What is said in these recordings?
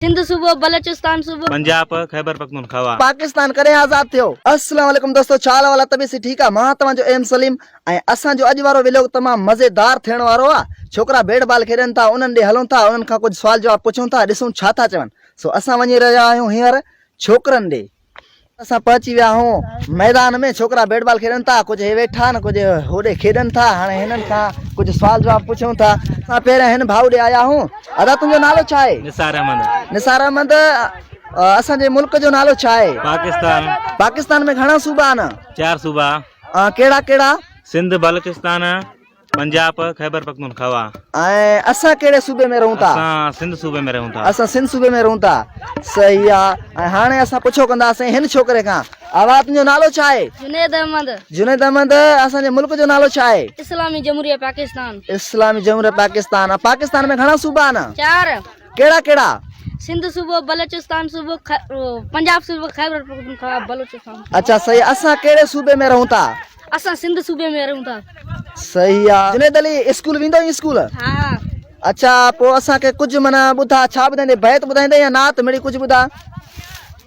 सिंध सूबो, बलोचिस्तान सूबो, पंजाब, खैबर पख्तूनख्वा, पाकिस्तान करे आजाद थियो। अस्सलाम वालेकुम दोस्तों, छा वाला तबी सी ठीक है। मां तव्हांजो एम सलीम ऐं असां जो अॼु वारो व्लॉग तमाम मज़ेदार थियण वारो आहे। छोकरा बैट बॉल खेॾनि था, उन्हनि ॾे हलूं था, उन्हनि खां कुझु सवाल जवाब पुछूं था, ॾिसूं छा था चवनि। सो असां वञी रहिया आहियूं हींअर छोकरनि ॾे। असां पहुची विया आहियूं मैदान में। छोकरा बैट बॉल खेॾनि था, कुझु हे वेठा आहिनि, कुझु होॾे खेॾनि था। हाणे हिननि खां कुझु सवाल जवाब पुछूं था। असां पहिरियों हिन भाउ ॾे आया आहियूं। अदा तुंहिंजो नालो छा आहे? निसार अहमद, निसार अहमद। असांजे मुल्क जो नालो छा आहे? पाकिस्तान। पाकिस्तान में घणा सूबा आहिनि? 4 सूबा, कहिड़ा कहिड़ा? सिंध, बलोचिस्तान, पंजाब, खैबर पख्तूनख्वा। ऐं असां कहिड़े सूबे में रहूं था? असां सिंध सूबे में रहूं था। असां सिंध सूबे में रहूं था। सही आहे। ऐं हाणे असां पुछो कंदासीं हिन छोकिरे खां, आवाज़ तुंहिंजो नालो छा आहे? जुनैद अहमद, जुनैद अहमद। असांजे मुल्क जो नालो छा आहे? इस्लामी जमहूरिया पाकिस्तान। इस्लामी जमहूरिया पाकिस्तान। पाकिस्तान में घणा सूबा आहिनि? 4 कहिड़ा कहिड़ा? सिंध सूबो, बलोचिस्तान सूबो, पंजाब सूबो, खैबर पख्तूनख्वा, बलोचिस्तान। अच्छा सही। असां कहिड़े सूबे में रहूं था? असां सिंध सूबे में रहूं था। सही आहे। जुनैद अली स्कूल वेंदो आहीं? स्कूल? हाँ, अच्छा, पोइ असांखे कुझु माना ॿुधा, छा ॿुधाईंदे? बैत ॿुधाईंदे या नात मिड़ी कुझु ॿुधा?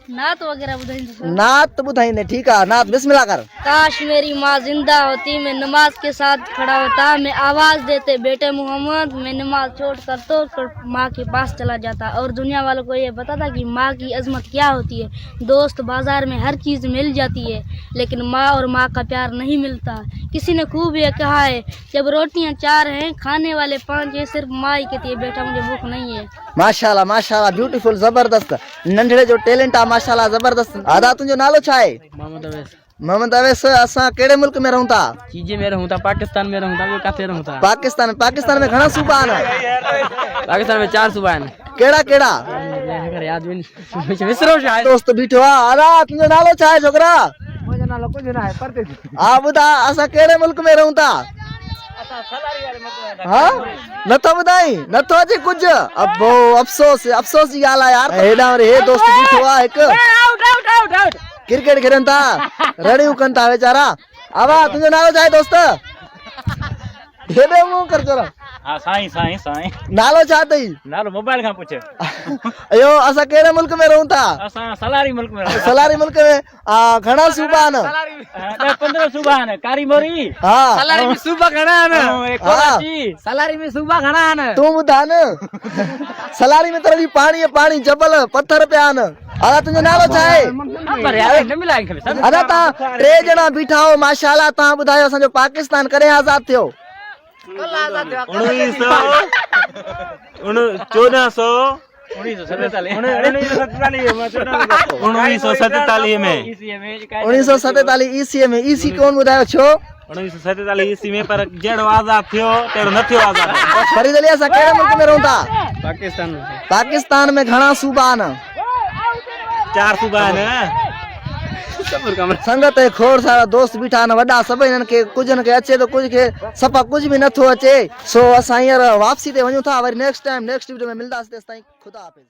नात वगैरह बुधाइंदो। नात ॿुधाईंदे। ठीकु आहे, नात बिस्मिल्लाह कर। काश मेरी माँ जिंदा होती, मैं नमाज के साथ खड़ा होता, मैं आवाज देते बेटे मोहम्मद, मैं नमाज छोड़कर तो माँ के पास चला जाता और दुनिया वालों को ये बताता कि माँ की अजमत क्या होती है। दोस्त बाजार में हर चीज़ मिल जाती है, लेकिन माँ और माँ का प्यार नहीं मिलता। किसी ने खूब ये कहा है, जब रोटियां 4 हैं, खाने वाले 5 हैं, सिर्फ माँ ही कहती है बेटा मुझे भूख नहीं है। माशाल्लाह माशाल्लाह, ब्यूटीफुल, जबरदस्त। नंढड़े जो टैलेंट आहे माशाल्लाह, जबरदस्त। आदा तुंहिंजो नालो छा आहे? मोहम्मद अवैस। मोहम्मद अवैस। असां कहिड़े मुल्क में रहूं था? चीजे में रहूं था, पाकिस्तान में रहूं था। वे काथे रहूं था? पाकिस्तान। पाकिस्तान में घणा सूबा आहिनि? पाकिस्तान में 4 सूबा आहिनि। कहिड़ा कहिड़ा? याद भी नहीं, विसरो शायद। दोस्त बीठो आहे। आदा तुंहिंजो नालो छा आहे छोकरा? मुंहिंजो नालो कुझु न आहे, परते हा ॿुधा, असां कहिड़े मुल्क में रहूं था? हाँ नथो ॿुधाई? नथो अचे कुझु? अबो अफ़सोस, अफ़सोस जी ॻाल्हि आहे यार। हेॾां वरी हे दोस्त बीठो आहे हिकु, क्रिकेट खेॾनि था, रड़ियूं कनि था वीचारा। आवा तुंहिंजो नालो छा आहे दोस्त? हेॾे मुंहुं कर जरा। हाँ साईं साईं साईं। नालो छा अथई? नालो मोबाइल खां पुछ। अयो असां कहिड़े मुल्क में रहूं था? असां सलारी मुल्क में रहूं। सलारी मुल्क में। घणा सूबा आहिनि? 15 सूबा आहिनि। कारी मोरी। हा सलारी में सूबा घणा आहिनि? कराची। सलारी में सूबा घणा आहिनि? तूं ॿुधा न। सलारी में त पाणी पाणी, जबल पत्थर पिया आहिनि। अदा तुंहिंजो नालो छा आहे? पर यार न मिलाए खे। अदा तव्हां 3 ॼणा बीठा हो माशाल्लाह। तव्हां ॿुधायो असांजो पाकिस्तान कॾहिं आज़ाद थियो? 1947 में। 1947 ईसीअ में। ईसी कोन ॿुधायो छो? 1947 ईस्वी में, पर जहिड़ो आज़ाद थियो तहिड़ो न थियो आज़ाद। फरीद अली असां कहिड़े मुल्क में रहूं था? पाकिस्तान में। पाकिस्तान में घणा सूबा आहिनि? 4 सूबा आहिनि। संगत ऐं खोड़ सारा दोस्त बीठा आहिनि वॾा सभई। हिननि खे कुझु खे अचे थो, कुझु खे सफ़ा कुझु बि नथो अचे। सो असां हींअर वापसी ते वञूं था। वरी नेक्स्ट टाइम नेक्स्ट वीडियो में मिलंदासीं। तेसिताईं ख़ुदा हाफ़िज़।